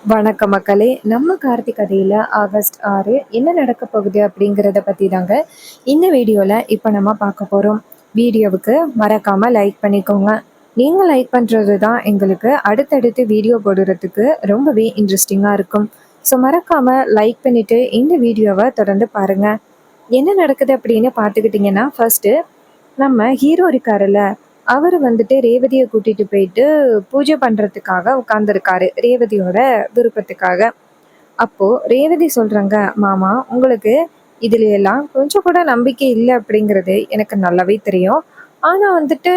வணக்க மக்களே! நம்ம கார்த்திக் கதையில ஆகஸ்ட் 6 என்ன நடக்க போகுது அப்படிங்கிறத பத்தி தாங்க இந்த வீடியோல இப்ப நம்ம பார்க்க போறோம். வீடியோவுக்கு மறக்காம லைக் பண்ணிக்கோங்க. நீங்க லைக் பண்றது தான் எங்களுக்கு அடுத்தடுத்து வீடியோ போடுறதுக்கு ரொம்பவே இன்ட்ரெஸ்டிங்கா இருக்கும். ஸோ மறக்காம லைக் பண்ணிட்டு இந்த வீடியோவை தொடர்ந்து பாருங்க. என்ன நடக்குது அப்படின்னு பார்த்துக்கிட்டிங்கன்னா, ஃபர்ஸ்ட்டு நம்ம ஹீரோ இருக்காருல்ல, அவரு வந்துட்டு ரேவதிய கூட்டிட்டு போயிட்டு பூஜை பண்றதுக்காக உட்கார்ந்திருக்காரு. ரேவதியோட விருப்பத்துக்காக. அப்போ ரேவதி சொல்றாங்க, "மாமா, உங்களுக்கு இதுல எல்லாம் கொஞ்சம் கூட நம்பிக்கை இல்ல அப்படிங்கிறது எனக்கு நல்லாவே தெரியும். ஆனா வந்துட்டு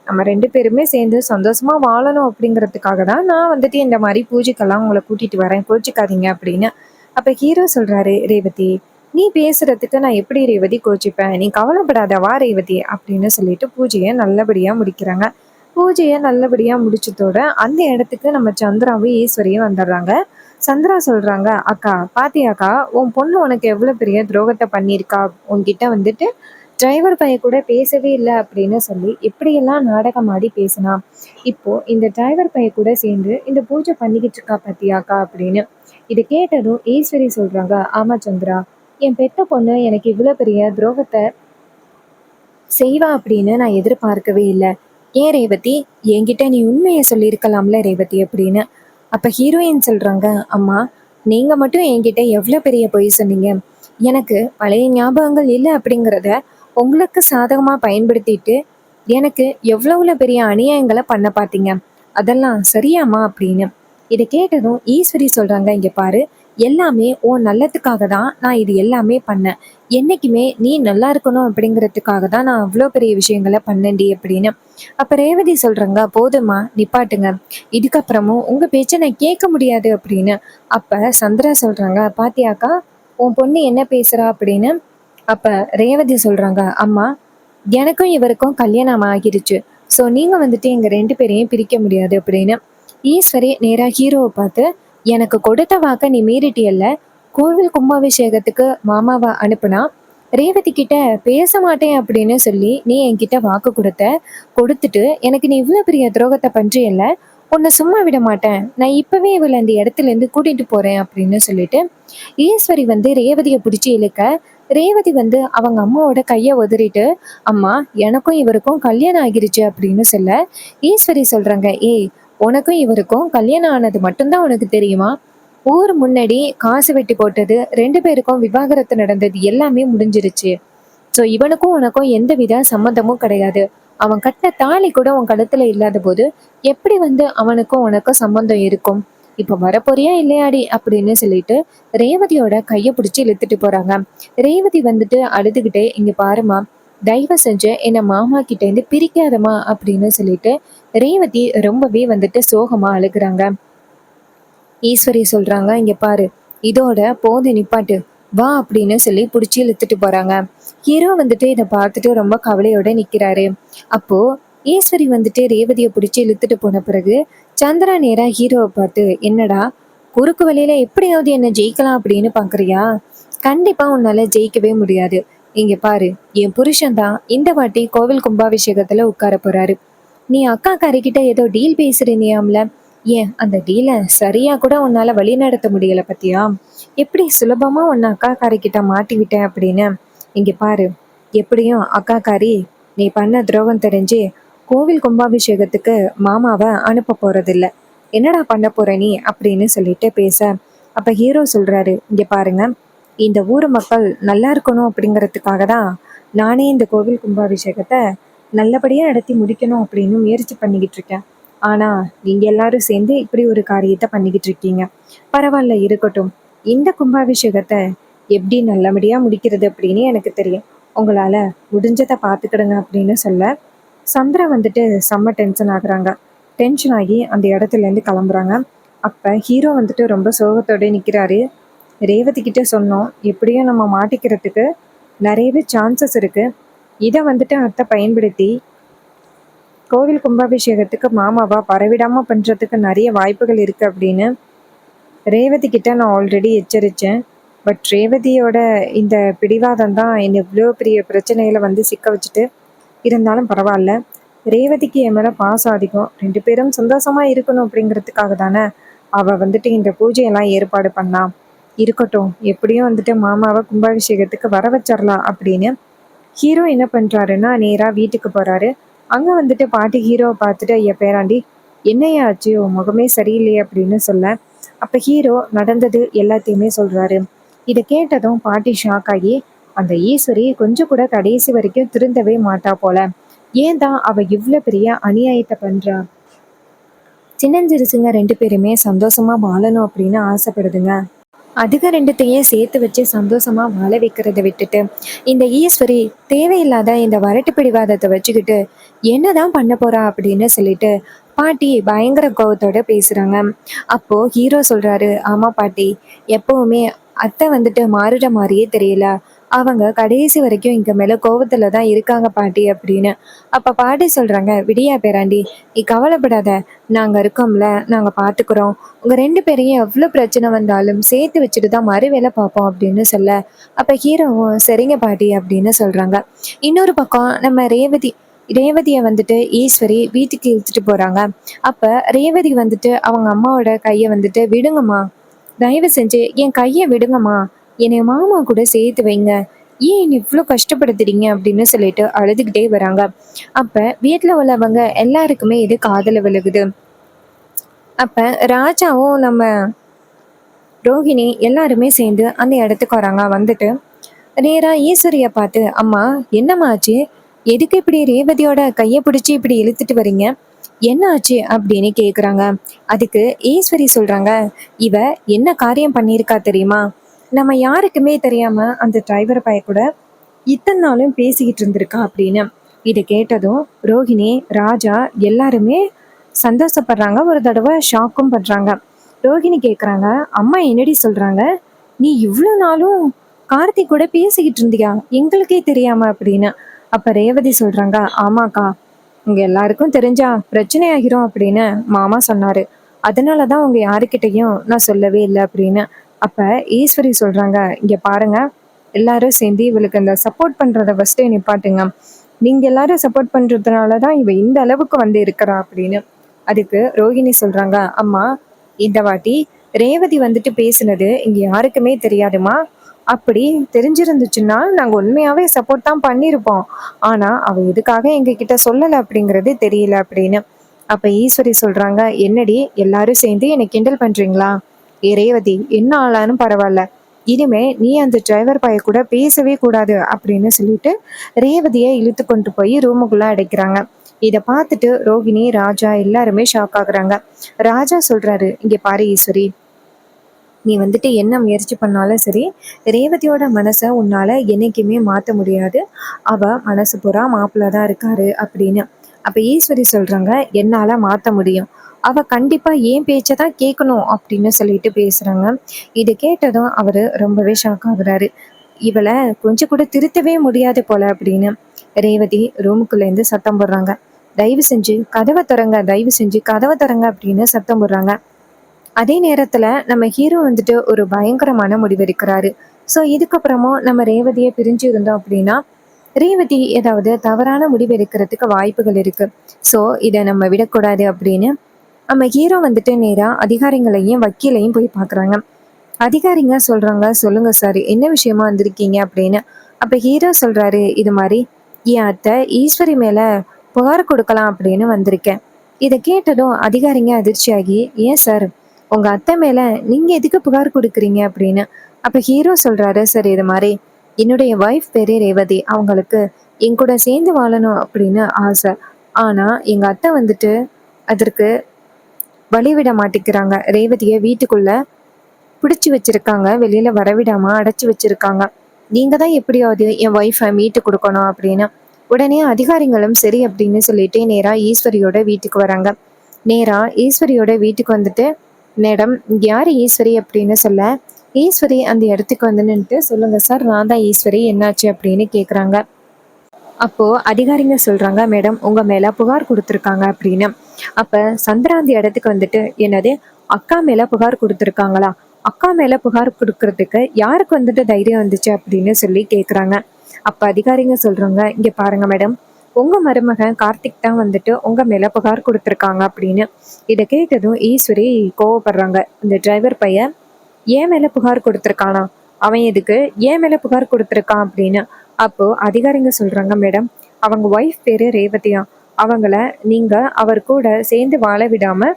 நம்ம 2 பேருமே சேர்ந்து சந்தோஷமா வாழணும் அப்படிங்கிறதுக்காக தான் நான் வந்துட்டு இந்த மாரி பூஜைக்கெல்லாம் உங்கள கூட்டிட்டு வரேன். கோச்சிக்காதீங்க" அப்படின்னு. அப்ப ஹீரோ சொல்றாரு, "ரேவதி, நீ பேசுறதுக்கு நான் எப்படி ரேவதி கோச்சிப்பேன்? நீ கவலைப்படாத, வா ரேவதி" அப்படின்னு சொல்லிட்டு பூஜைய நல்லபடியா முடிக்கிறாங்க. பூஜைய நல்லபடியா முடிச்சதோட அந்த இடத்துக்கு நம்ம சந்திராவும் ஈஸ்வரியும் வந்துடுறாங்க. சந்திரா சொல்றாங்க, "அக்கா பாத்தியாக்கா, உன் பொண்ணு உனக்கு எவ்வளவு பெரிய துரோகத்தை பண்ணியிருக்கா. உன்கிட்ட வந்துட்டு டிரைவர் பையன் கூட பேசவே இல்லை அப்படின்னு சொல்லி எப்படியெல்லாம் நாடகம் ஆடி பேசினா. இப்போ இந்த டிரைவர் பையன் கூட சேர்ந்து இந்த பூஜை பண்ணிக்கிட்டு இருக்கா பாத்தியாக்கா" அப்படின்னு. இதை கேட்டதும் ஈஸ்வரி சொல்றாங்க, "ஆமா சந்திரா, என் பெத்த பொண்ணு எனக்கு இவ்வளவு பெரிய துரோகத்தை செய்வா அப்படின்னு நான் எதிர்பார்க்கவே இல்லை. ஏன் ரேவதி, என்கிட்ட நீ உண்மையை சொல்லியிருக்கலாம்ல ரேவதி" அப்படின்னு. அப்ப ஹீரோயின் சொல்றாங்க, "அம்மா, நீங்க மட்டும் என்கிட்ட எவ்வளவு பெரிய பொய் சொன்னீங்க. எனக்கு பழைய ஞாபகங்கள் இல்லை அப்படிங்கிறத உங்களுக்கு சாதகமா பயன்படுத்திட்டு எனக்கு எவ்வளவுல பெரிய அநியாயங்களை பண்ண பார்த்தீங்க. அதெல்லாம் சரியாம்மா" அப்படின்னு. இதை கேட்டதும் ஈஸ்வரி சொல்றாங்க, "இங்க பாரு, எல்லாமே உன் நல்லதுக்காக தான் நான் இது எல்லாமே பண்ணேன். என்னைக்குமே நீ நல்லா இருக்கணும் அப்படிங்கிறதுக்காக தான் நான் அவ்வளோ பெரிய விஷயங்களை பண்ணேன்டி" அப்படின்னு. அப்ப ரேவதி சொல்றாங்க, "போதுமா, நிப்பாட்டுங்க. இதுக்கப்புறமும் உங்க பேச்சை நான் கேட்க முடியாது" அப்படின்னு. அப்ப சந்திரா சொல்றாங்க, "பாத்தியாக்கா, உன் பொண்ணு என்ன பேசுறா" அப்படின்னு. அப்ப ரேவதி சொல்றாங்க, "அம்மா, எனக்கும் இவருக்கும் கல்யாணம் ஆகிருச்சு. ஸோ நீங்க வந்துட்டு எங்க 2 பேரையும் பிரிக்க முடியாது" அப்படின்னு. ஈஸ்வரி நேரா ஹீரோவை பார்த்து, "எனக்கு கொடுத்த வாக்க நீ மீறிட்டியல்ல. கோவில் கும்பாபிஷேகத்துக்கு மாமாவை அனுப்புனா ரேவதி கிட்ட பேச மாட்டேன் அப்படின்னு சொல்லி நீ என்கிட்ட வாக்கு கொடுத்துட்டு எனக்கு நீ இவ்வளவு பெரிய துரோகத்தை பண்றியல்ல. உன்னை சும்மா விட மாட்டேன். நான் இப்பவே இவளை இந்த இடத்துல இருந்து கூட்டிட்டு போறேன்" அப்படின்னு சொல்லிட்டு ஈஸ்வரி வந்து ரேவதியை பிடிச்சி இழுக்க, ரேவதி வந்து அவங்க அம்மாவோட கையை உதறிட்டு, "அம்மா, எனக்கும் இவருக்கும் கல்யாணம் ஆகிருச்சு" அப்படின்னு சொல்ல, ஈஸ்வரி சொல்றாங்க, "ஏய், உனக்கும் இவருக்கும் கல்யாணம் ஆனது மட்டும்தான் உனக்கு தெரியுமா? ஊர் முன்னாடி காசு வெட்டி போட்டது, 2 பேருக்கும் விவாகரத்து நடந்தது எல்லாமே முடிஞ்சிருச்சு. ஸோ இவனுக்கும் உனக்கும் எந்தவித சம்மந்தமும் கிடையாது. அவன் கட்டின தாலி கூட உன் கழுத்துல இல்லாத போது எப்படி வந்து அவனுக்கும் உனக்கும் சம்மந்தம் இருக்கும்? இப்ப வரப்போறியா இல்லையாடி" அப்படின்னு சொல்லிட்டு ரேவதியோட கையை பிடிச்சி இழுத்துட்டு போறாங்க. ரேவதி வந்துட்டு அழுதுகிட்டே, "இங்க பாருமா, தயவு செஞ்சு என்ன மாமா கிட்ட இருந்து பிரிக்காதமா" அப்படின்னு சொல்லிட்டு ரேவதி ரொம்பவே வந்துட்டு சோகமா அழுகுறாங்க. ஈஸ்வரி சொல்றாங்க, "இங்க பாரு, இதோட போது, நிப்பாட்டு, வா" அப்படின்னு சொல்லி பிடிச்சி இழுத்துட்டு போறாங்க. ஹீரோ வந்துட்டு இதை பார்த்துட்டு ரொம்ப கவலையோட நிக்கிறாரு. அப்போ ஈஸ்வரி வந்துட்டு ரேவதியை பிடிச்சி இழுத்துட்டு போன பிறகு சந்திரா நேரா ஹீரோவை பார்த்து, "என்னடா, குறுக்கு வழியில எப்படியாவது என்ன ஜெயிக்கலாம் அப்படின்னு பாக்குறியா? கண்டிப்பா உன்னால ஜெயிக்கவே முடியாது. இங்க பாரு, என் புருஷன் தான் இந்த வாட்டி கோவில் கும்பாபிஷேகத்துல உட்கார போறாரு. நீ அக்கா காரிக்கிட்ட ஏதோ டீல் பேசுறீனியாம்ல, ஏன் அந்த டீலை சரியா கூட உன்னால வழி நடத்த முடியல பத்தியா? எப்படி சுலபமா உன்னை அக்கா காரிக்கிட்ட மாட்டி விட்டேன்" அப்படின்னு. "இங்க பாரு, எப்படியும் அக்கா காரி நீ பண்ண துரோகம் தெரிஞ்சு கோவில் கும்பாபிஷேகத்துக்கு மாமாவை அனுப்ப போறதில்ல. என்னடா பண்ண போற நீ" அப்படின்னு சொல்லிட்டு பேச, அப்ப ஹீரோ சொல்றாரு, "இங்க பாருங்க, இந்த ஊர் மக்கள் நல்லா இருக்கணும் அப்படிங்கிறதுக்காக தான் நானே இந்த கோவில் கும்பாபிஷேகத்தை நல்லபடியா நடத்தி முடிக்கணும் அப்படின்னு முயற்சி பண்ணிக்கிட்டு இருக்கேன். ஆனா நீங்க எல்லாரும் சேர்ந்து இப்படி ஒரு காரியத்தை பண்ணிக்கிட்டு இருக்கீங்க. பரவாயில்ல, இருக்கட்டும். இந்த கும்பாபிஷேகத்தை எப்படி நல்லபடியா முடிக்கிறது அப்படின்னு எனக்கு தெரியும். உங்களால முடிஞ்சதை பார்த்துக்கிடுங்க" அப்படின்னு சொல்ல, சந்திரா வந்துட்டு செம்ம டென்ஷன் ஆகுறாங்க. டென்ஷன் ஆகி அந்த இடத்துல இருந்து கிளம்புறாங்க. அப்ப ஹீரோ வந்துட்டு ரொம்ப சோகத்தோட நிக்கிறாரு. "ரேவதி கிட்ட சொன்னோம், எப்படியும் நம்ம மாட்டிக்கிறதுக்கு நிறையவே சான்சஸ் இருக்கு. இதை வந்துட்டு அத்தை பயன்படுத்தி கோவில் கும்பாபிஷேகத்துக்கு மாமாவா வரவிடாம பண்றதுக்கு நிறைய வாய்ப்புகள் இருக்கு" அப்படின்னு ரேவதி கிட்ட நான் ஆல்ரெடி எச்சரித்தேன். பட் ரேவதியோட இந்த பிடிவாதம் தான் என்னை இவ்வளோ பெரிய பிரச்சனையில வந்து சிக்க வச்சுட்டு. இருந்தாலும் பரவாயில்ல, ரேவதிக்கு என் மேலே பாசம் அதிகம். 2 பேரும் சந்தோஷமா இருக்கணும் அப்படிங்கிறதுக்காக தானே அவள் வந்துட்டு இந்த பூஜையெல்லாம் ஏற்பாடு பண்ணா. இருக்கட்டும், எப்படியும் வந்துட்டு மாமாவை கும்பாபிஷேகத்துக்கு வர வச்சிடலாம் அப்படின்னு ஹீரோ என்ன பண்ணுறாருன்னா நேராக வீட்டுக்கு போகிறாரு. அங்கே வந்துட்டு பாட்டி ஹீரோவை பார்த்துட்டு, ஐயா பேராண்டி, என்னையா ஆச்சு, உன் முகமே சரியில்லையே அப்படின்னு சொல்ல, அப்போ ஹீரோ நடந்தது எல்லாத்தையுமே சொல்கிறாரு. இதை கேட்டதும் பாட்டி ஷாக் ஆகி, அந்த ஈஸ்வரி கொஞ்சம் கூட கடைசி வரைக்கும் திருந்தவே மாட்டா போல, ஏன் தான் அவள் இவ்வளோ பெரிய அநியாயத்தை பண்ணுறா. சின்னஞ்சிறுசுங்க ரெண்டு பேருமே சந்தோஷமா வாழணும் அப்படின்னு ஆசைப்படுதுங்க. அதுக ரெண்டுத்தையும் சேர்த்து வச்சு சந்தோஷமா வாழ வைக்கிறத விட்டுட்டு இந்த ஈஸ்வரி தேவையில்லாத இந்த வரட்டு பிடிவாதத்தை வச்சுக்கிட்டு என்னதான் பண்ண போறா அப்படின்னு சொல்லிட்டு பாட்டி பயங்கர கோவத்தோட பேசுறாங்க. அப்போ ஹீரோ சொல்றாரு, ஆமா பாட்டி, எப்பவுமே அத்தை வந்துட்டு மாறுற மாதிரியே தெரியல, அவங்க கடைசி வரைக்கும் இங்க மேல கோவத்துல தான் இருக்காங்க பாட்டி அப்படின்னு. அப்ப பாட்டி சொல்றாங்க, விடியா பேராண்டி, நீ கவலைப்படாத, நாங்க இருக்கோம்ல, நாங்க பாத்துக்கிறோம், உங்க ரெண்டு பேரையும் எவ்வளவு பிரச்சனை வந்தாலும் சேர்த்து வச்சுட்டு தான் மறு வேலை பார்ப்போம் அப்படின்னு சொல்ல, அப்ப ஹீரோவும் சரிங்க பாட்டி அப்படின்னு சொல்றாங்க. இன்னொரு பக்கம் நம்ம ரேவதியை வந்துட்டு ஈஸ்வரி வீட்டுக்கு இழுத்துட்டு போறாங்க. அப்ப ரேவதி வந்துட்டு அவங்க அம்மாவோட கையை வந்துட்டு, விடுங்கம்மா, தயவு செஞ்சு என் கையை விடுங்கம்மா, என்னை மாமா கூட சேர்த்து வைங்க, ஏன் என்னை இவ்வளோ கஷ்டப்படுத்துறீங்க அப்படின்னு சொல்லிட்டு அழுதுகிட்டே வராங்க. அப்ப வீட்டில் உள்ளவங்க எல்லாருக்குமே இது காதல விழுகுது. அப்ப ராஜாவும் நம்ம ரோஹிணி எல்லாருமே சேர்ந்து அந்த இடத்துக்கு வராங்க. வந்துட்டு நேரா ஈஸ்வரியை பார்த்து, அம்மா என்னம்மா ஆச்சு, எதுக்கு இப்படி ரேவதியோட கையை பிடிச்சி இப்படி இழுத்துட்டு வரீங்க, என்ன ஆச்சு அப்படின்னு கேக்குறாங்க. அதுக்கு ஈஸ்வரி சொல்றாங்க, இவ என்ன காரியம் பண்ணியிருக்கா தெரியுமா, நம்ம யாருக்குமே தெரியாம அந்த டிரைவர் பைய கூட இத்தனை நாளும் பேசிக்கிட்டு இருந்திருக்கா அப்படின்னு. இதை கேட்டதும் ரோஹிணி, ராஜா எல்லாருமே சந்தோஷப்படுறாங்க, ஒரு தடவை ஷாக்கும் பண்றாங்க. ரோஹிணி கேக்குறாங்க, அம்மா என்னடி சொல்றாங்க, நீ இவ்வளோ நாளும் கார்த்திக் கூட பேசிக்கிட்டு இருந்தியா எங்களுக்கே தெரியாம அப்படின்னு. அப்ப ரேவதி சொல்றாங்க, ஆமாக்கா, உங்க எல்லாருக்கும் தெரிஞ்சா பிரச்சனை ஆகிரும் அப்படின்னு மாமா சொன்னாரு, அதனாலதான் உங்க யாருக்கிட்டையும் நான் சொல்லவே இல்லை அப்படின்னு. அப்ப ஈஸ்வரி சொல்றாங்க, இங்க பாருங்க, எல்லாரும் சேர்ந்து இவளுக்கு இந்த சப்போர்ட் பண்றத ஃபர்ஸ்ட் நிப்பாட்டுங்க, நீங்க எல்லாரும் சப்போர்ட் பண்றதுனாலதான் இவ இந்த அளவுக்கு வந்து இருக்கிறா அப்படின்னு. அதுக்கு ரோஹிணி சொல்றாங்க, அம்மா, இந்த வாட்டி ரேவதி வந்துட்டு பேசுனது இங்க யாருக்குமே தெரியாதுமா, அப்படி தெரிஞ்சிருந்துச்சுன்னா நாங்க உண்மையாவே சப்போர்ட் தான் பண்ணியிருப்போம், ஆனா அவ எதுக்காக எங்க கிட்ட சொல்லல அப்படிங்கிறது தெரியல அப்படின்னு. அப்ப ஈஸ்வரி சொல்றாங்க, என்னடி எல்லாரும் சேர்ந்து என்னை கிண்டல் பண்றீங்களா, ஏ ரேவதி, என்ன ஆளாலும் பரவாயில்ல, இனிமே நீ அந்த டிரைவர் பைய கூட பேசவே கூடாது அப்படின்னு சொல்லிட்டு ரேவதியை இழுத்து கொண்டு போய் ரூமுக்குள்ள அடைக்கிறாங்க. இதை பார்த்துட்டு ரோகிணி, ராஜா எல்லாருமே ஷாக் ஆகுறாங்க. ராஜா சொல்றாரு, இங்க பாரு ஈஸ்வரி, நீ வந்துட்டு என்ன முயற்சி பண்ணாலும் சரி, ரேவதியோட மனசை உன்னால என்னைக்குமே மாற்ற முடியாது, அவ மனசு பூரா மாப்பிள்ள தான் இருக்காரு அப்படின்னு. அப்ப ஈஸ்வரி சொல்றாங்க, என்னால மாற்ற முடியும், அவ கண்டிப்பா ஏன் பேச்சை தான் கேட்கணும் அப்படின்னு சொல்லிட்டு பேசுறாங்க. இதை கேட்டதும் அவரு ரொம்பவே ஷாக் ஆகுறாரு. இவளை கொஞ்சம் கூட திருத்தவே முடியாது போல அப்படின்னு. ரேவதி ரூமுக்குள்ள இருந்து சத்தம் போடுறாங்க, தயவு செஞ்சு கதவை திறங்க, தயவு செஞ்சு கதவை திறங்க அப்படின்னு சத்தம் போடுறாங்க. அதே நேரத்துல நம்ம ஹீரோ வந்துட்டு ஒரு பயங்கரமான முடிவெடுக்கிறாரு. ஸோ இதுக்கப்புறமும் நம்ம ரேவதியை பிரிஞ்சு இருந்தோம் அப்படின்னா ரேவதி ஏதாவது தவறான முடிவு எடுக்கிறதுக்கு வாய்ப்புகள் இருக்கு. ஸோ இதை நம்ம விடக்கூடாது அப்படின்னு நம்ம ஹீரோ வந்துட்டு நேரா அதிகாரிகளையும் வக்கீலையும் போய் பார்க்குறாங்க. அதிகாரிங்க சொல்றாங்க, சொல்லுங்க சார், என்ன விஷயமா வந்திருக்கீங்க அப்படின்னு. அப்ப ஹீரோ சொல்றாரு, இது மாதிரி என் அத்தை ஈஸ்வரி மேல புகார் கொடுக்கலாம் அப்படின்னு வந்திருக்கேன். இதை கேட்டதும் அதிகாரிங்க அதிர்ச்சியாகி, ஏன் சார், உங்க அத்தை மேல நீங்க எதுக்கு புகார் கொடுக்குறீங்க அப்படின்னு. அப்ப ஹீரோ சொல்றாரு, சரி, இது மாதிரி என்னுடைய ஒய்ஃப் பேரே ரேவதி, அவங்களுக்கு என் கூட சேர்ந்து வாழணும் அப்படின்னு ஆசை, ஆனா எங்க அத்தை வந்துட்டு அதற்கு வழிவிட மாட்டேங்கிறாங்க, ரேவதியை வீட்டுக்குள்ள பிடிச்சி வச்சிருக்காங்க, வெளியில வரவிடாம அடைச்சி வச்சிருக்காங்க, நீங்க தான் எப்படியாவது என் ஒய்ஃபை மீட்டு கொடுக்கணும் அப்படின்னு. உடனே அதிகாரிகளும் சரி அப்படின்னு சொல்லிட்டு நேரா ஈஸ்வரியோட வீட்டுக்கு வராங்க. நேரா ஈஸ்வரியோட வீட்டுக்கு வந்துட்டு, மேடம், யார் ஈஸ்வரி அப்படின்னு சொல்ல, ஈஸ்வரி அந்த இடத்துக்கு வந்து நின்றுட்டு, சொல்லுங்க சார், நான் தான் ஈஸ்வரி, என்னாச்சு அப்படின்னு கேட்குறாங்க. அப்போ அதிகாரிங்க சொல்றாங்க, மேடம், உங்க மேல புகார் கொடுத்துருக்காங்க அப்படின்னு. அப்ப சந்திரா அந்த இடத்துக்கு வந்துட்டு, என்னது, அக்கா மேல புகார் கொடுத்துருக்காங்களா, அக்கா மேல புகார் கொடுக்கறதுக்கு யாருக்கு வந்துட்டு தைரியம் வந்துச்சு அப்படின்னு சொல்லி கேட்குறாங்க. அப்ப அதிகாரிங்க சொல்றாங்க, இங்க பாருங்க மேடம், உங்கள் மருமகன் கார்த்திக் தான் வந்துட்டு உங்கள் மேலே புகார் கொடுத்துருக்காங்க அப்படின்னு. இதை கேட்டதும் ஈஸ்வரி கோவப்படுறாங்க. இந்த டிரைவர் பையன் ஏன் மேலே புகார் கொடுத்துருக்கானா, அவன் எதுக்கு ஏன் மேலே புகார் கொடுத்துருக்கான் அப்படின்னு. அப்போது அதிகாரிங்க சொல்கிறாங்க, மேடம் அவங்க ஒய்ஃப் பேர் ரேவதியா, அவங்கள நீங்கள் அவர் கூட சேர்ந்து வாழ விடாமல்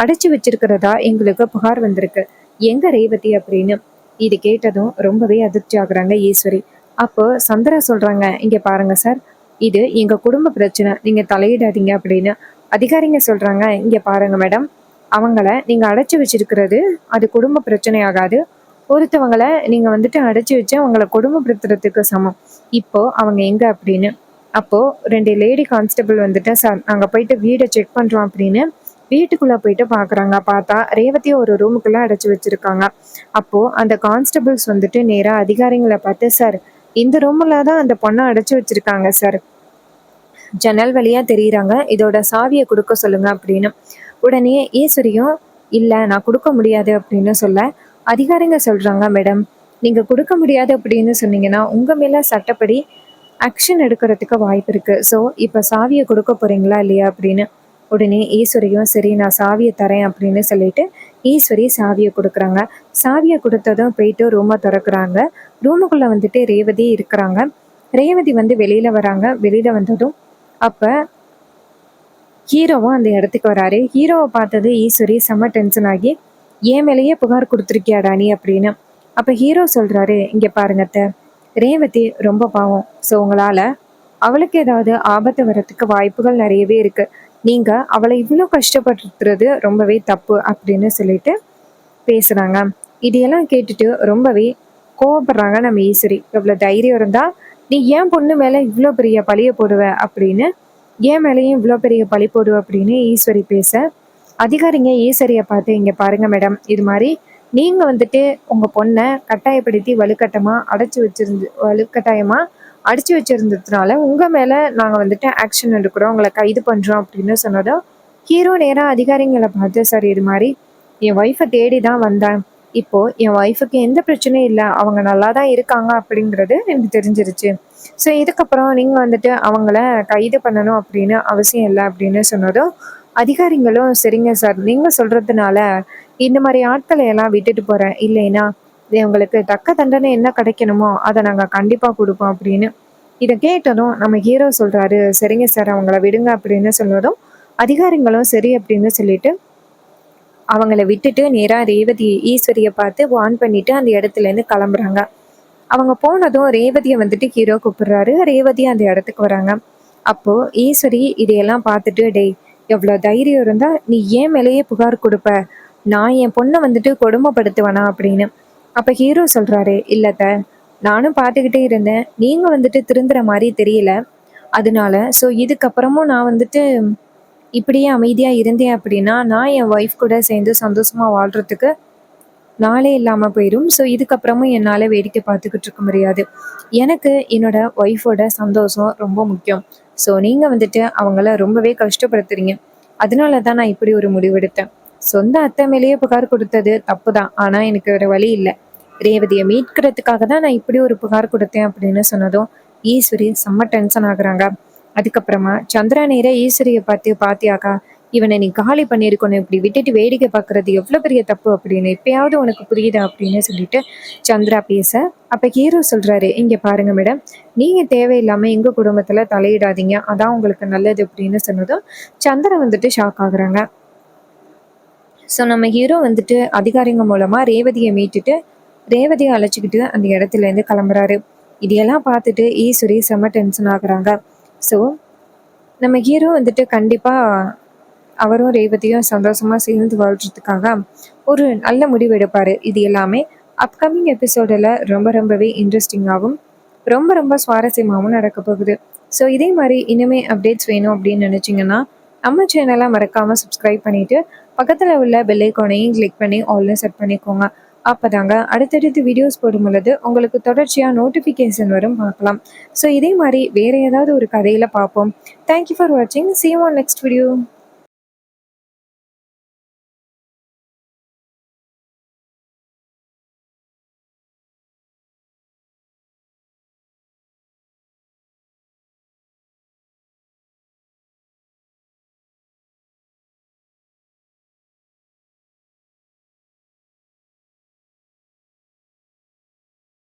அடைச்சி வச்சிருக்கிறதா எங்களுக்கு புகார் வந்திருக்கு. எங்க ரேவதி அப்படின்னு. இது கேட்டதும் ரொம்பவே அதிர்ச்சி ஆகுறாங்க ஈஸ்வரி. அப்போ சந்திரா சொல்றாங்க, இங்க பாருங்க சார், இது எங்க குடும்ப பிரச்சனை, நீங்க தலையிடாதீங்க அப்படின்னு. அதிகாரிங்க சொல்றாங்க, இங்க பாருங்க மேடம், அவங்கள நீங்க அடைச்சி வச்சிருக்கிறது அது குடும்ப பிரச்சனை ஆகாது. ஒருத்தவங்கள நீங்க வந்துட்டு அடைச்சி வச்சு அவங்கள கொடுமைப்படுத்துறதுக்கு சமம். இப்போ அவங்க எங்க அப்படின்னு. அப்போ 2 லேடி கான்ஸ்டபிள் வந்துட்டு, சார் நாங்க போயிட்டு வீடை செக் பண்றோம் அப்படின்னு வீட்டுக்குள்ள போயிட்டு பாக்குறாங்க. பார்த்தா ரேவதியை ஒரு ரூமுக்குள்ள அடைச்சு வச்சிருக்காங்க. அப்போ அந்த கான்ஸ்டபிள்ஸ் வந்துட்டு நேரா அதிகாரிங்களை பார்த்து, சார் இந்த ரூம்ல தான் அந்த பொண்ணை அடைச்சு வச்சிருக்காங்க சார், ஜன்னல் வழியா தெரியுறாங்க, இதோட சாவியை கொடுக்க சொல்லுங்க அப்படின்னு. உடனே ஈஸ்வரியும் இல்லை நான் கொடுக்க முடியாது அப்படின்னு சொல்ல, அதிகாரிங்க சொல்றாங்க, மேடம் நீங்க கொடுக்க முடியாது அப்படின்னு சொன்னீங்கன்னா உங்க மேல சட்டப்படி ஆக்ஷன் எடுக்கிறதுக்கு வாய்ப்பு இருக்கு. ஸோ இப்போ சாவியை கொடுக்க போறீங்களா இல்லையா அப்படின்னு. உடனே ஈஸ்வரியும் சரி நான் சாவியை தரேன் அப்படின்னு சொல்லிட்டு ஈஸ்வரி சாவியை கொடுக்குறாங்க. சாவியை கொடுத்ததும் போயிட்டு ரூமை திறக்கிறாங்க. ரூமுக்குள்ள வந்துட்டு ரேவதி இருக்கிறாங்க. ரேவதி வந்து வெளியில வராங்க. வெளியில வந்ததும் அப்ப ஹீரோவும் அந்த இடத்துக்கு வராரு. ஹீரோவை பார்த்தது ஈஸ்வரி செம்ம டென்ஷன் ஆகி, ஏன் மேலேயே புகார் கொடுத்துருக்கியாடா நீ அப்படின்னு. அப்ப ஹீரோ சொல்றாரு, இங்க பாருங்க அத்தை, ரேவதி ரொம்ப பாவம். ஸோ உங்களால அவளுக்கு ஏதாவது ஆபத்து வர்றதுக்கு வாய்ப்புகள் நிறையவே இருக்கு. நீங்க அவளை இவ்வளோ கஷ்டப்படுத்துறது ரொம்பவே தப்பு அப்படின்னு சொல்லிட்டு பேசுறாங்க. இதையெல்லாம் கேட்டுட்டு ரொம்பவே கோவப்படுறாங்க நம்ம ஈஸ்வரி. எவ்வளோ தைரியம் இருந்தா நீ ஏன் பொண்ணு மேல இவ்வளோ பெரிய பழிய போடுவ அப்படின்னு, ஏன் மேலேயும் இவ்வளோ பெரிய பழி போடுவ அப்படின்னு ஈஸ்வரி பேச, அதிகாரிங்க ஈஸ்வரியை பார்த்து, இங்க பாருங்க மேடம், இது மாதிரி நீங்க வந்துட்டு உங்க பொண்ணை கட்டாயப்படுத்தி வலுக்கட்டாயமா அடிச்சு வச்சிருந்ததுனால உங்க மேல நாங்க வந்துட்டு ஆக்ஷன் எடுக்கிறோம், உங்களை கைது பண்றோம் அப்படின்னு சொன்னதும் ஹீரோ நேரா அதிகாரிங்களை பார்த்து, சார் இது மாதிரி என் ஒய்ஃபை தேடி தான் வந்தேன், இப்போ என் ஒய்ஃபுக்கு எந்த பிரச்சனையும் இல்லை, அவங்க நல்லா தான் இருக்காங்க அப்படிங்கிறது எனக்கு தெரிஞ்சிருச்சு. ஸோ இதுக்கப்புறம் நீங்க வந்துட்டு அவங்கள கைது பண்ணணும் அப்படின்னு அவசியம் இல்லை அப்படின்னு சொன்னதும் அதிகாரிங்களும் சரிங்க சார், நீங்க சொல்றதுனால இந்த மாதிரி ஆட்களை எல்லாம் விட்டுட்டு போறேன், இல்லைன்னா உங்களுக்கு தக்க தண்டனை என்ன கிடைக்கணுமோ அதை நாங்கள் கண்டிப்பாக கொடுப்போம் அப்படின்னு. இதை கேட்டதும் நம்ம ஹீரோ சொல்றாரு, சரிங்க சார் அவங்கள விடுங்க அப்படின்னு சொன்னதும் அதிகாரிங்களும் சரி அப்படின்னு சொல்லிட்டு அவங்கள விட்டுட்டு நேராக ரேவதி ஈஸ்வரியை பார்த்து வான் பண்ணிட்டு அந்த இடத்துல இருந்து கிளம்புறாங்க. அவங்க போனதும் ரேவதியை வந்துட்டு ஹீரோ கூப்பிடுறாரு. ரேவதி அந்த இடத்துக்கு வராங்க. அப்போ ஈஸ்வரி இதையெல்லாம் பார்த்துட்டு, டேய் எவ்வளோ தைரியம் இருந்தா நீ ஏன் மேலேயே புகார் கொடுப்ப, நான் என் பொண்ணை வந்துட்டு கொடுமைப்படுத்துவேனா அப்படின்னு. அப்போ ஹீரோ சொல்றாரு, இல்லத்த நானும் பார்த்துக்கிட்டே இருந்தேன், நீங்க வந்துட்டு திருந்துற மாதிரி தெரியல, அதனால ஸோ இதுக்கப்புறமும் நான் வந்துட்டு இப்படியே அமைதியா இருந்தேன் அப்படின்னா நான் என் ஒய்ஃப் கூட சேர்ந்து சந்தோஷமா வாழ்றதுக்கு நாளே இல்லாமல் போயிடும். ஸோ இதுக்கப்புறமும் என்னால் வேடிக்கை பார்த்துக்கிட்டு இருக்க முடியாது. எனக்கு என்னோட ஒய்ஃபோட சந்தோஷம் ரொம்ப முக்கியம். ஸோ நீங்கள் வந்துட்டு அவங்கள ரொம்பவே கஷ்டப்படுத்துறீங்க. அதனால தான் நான் இப்படி ஒரு முடிவெடுத்தேன். சொந்த அத்தை மேலேயே புகார் கொடுத்தது தப்பு தான், ஆனால் எனக்கு வேறு வழி இல்லை. ரேவதியை மீட்கிறதுக்காக தான் நான் இப்படி ஒரு புகார் கொடுத்தேன் அப்படின்னு சொன்னதும் ஈஸ்வரி செம்ம டென்ஷன் ஆகுறாங்க. அதுக்கப்புறமா சந்திரா நேர ஈஸ்வரியை பார்த்து, பாத்தியாக்கா இவனை நீ காலி பண்ணியிருக்கணும், இப்படி விட்டுட்டு வேடிக்கை பார்க்கறது எவ்வளோ பெரிய தப்பு அப்படின்னு இப்பயாவது உனக்கு புரியுதா அப்படின்னு சொல்லிட்டு சந்திரா பேச, அப்போ ஹீரோ சொல்கிறாரு, இங்கே பாருங்க மேடம், நீங்கள் தேவையில்லாமல் எங்கள் குடும்பத்தில் தலையிடாதீங்க, அதான் உங்களுக்கு நல்லது அப்படின்னு சொன்னதும் சந்திரா வந்துட்டு ஷாக் ஆகுறாங்க. ஸோ நம்ம ஹீரோ வந்துட்டு அதிகாரிங்க மூலமாக ரேவதியை மீட்டுட்டு ரேவதியை அழைச்சிக்கிட்டு அந்த இடத்துலேருந்து கிளம்புறாரு. இதையெல்லாம் பார்த்துட்டு ஈஸ்வரி செம்ம டென்ஷன் ஆகுறாங்க. ஸோ நம்ம ஹீரோ வந்துட்டு கண்டிப்பாக அவரும் ரேவதியும் சந்தோஷமாக சேர்ந்து வாழ்கிறதுக்காக ஒரு நல்ல முடிவு எடுப்பார். இது எல்லாமே அப்கமிங் எபிசோடில் ரொம்பவே இன்ட்ரெஸ்டிங்காகவும் ரொம்ப சுவாரஸ்யமாகவும் நடக்க போகுது. ஸோ இதே மாதிரி இனிமே அப்டேட்ஸ் வேணும் அப்படின்னு நினச்சிங்கன்னா நம்ம சேனலை மறக்காமல் சப்ஸ்கிரைப் பண்ணிவிட்டு பக்கத்தில் உள்ள பெல் ஐகானையும் கிளிக் பண்ணி ஆல்னு செட் பண்ணிக்கோங்க. அப்போ தாங்க அடுத்தடுத்து வீடியோஸ் போடும் பொழுது உங்களுக்கு தொடர்ச்சியாக நோட்டிஃபிகேஷன் வரும், பார்க்கலாம். ஸோ இதே மாதிரி வேறு ஏதாவது ஒரு கதையில் பார்ப்போம். தேங்க்யூ ஃபார் வாட்சிங். See you on next video.